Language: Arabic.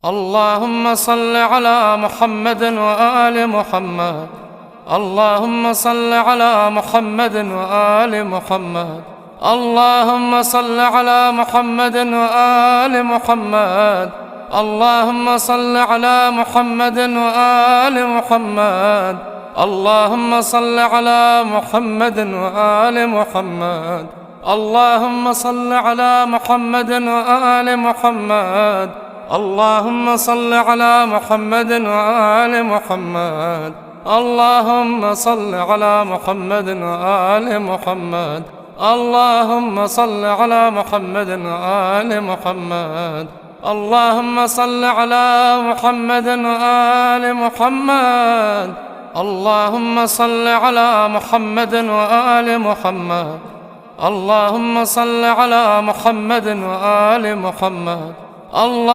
اللهم صل على محمد وآل محمد. اللهم صل على محمد وآل محمد. اللهم صل على محمد وآل محمد. اللهم صل على محمد وآل محمد. اللهم صل على محمد وآل محمد. اللهم صل على محمد وآل محمد. اللهم صل على محمد وآل محمد. اللهم صل على محمد وآل محمد. اللهم صل على محمد وآل محمد. اللهم صل على محمد وآل محمد. اللهم صل على محمد وآل محمد. اللهم صل على محمد وآل محمد.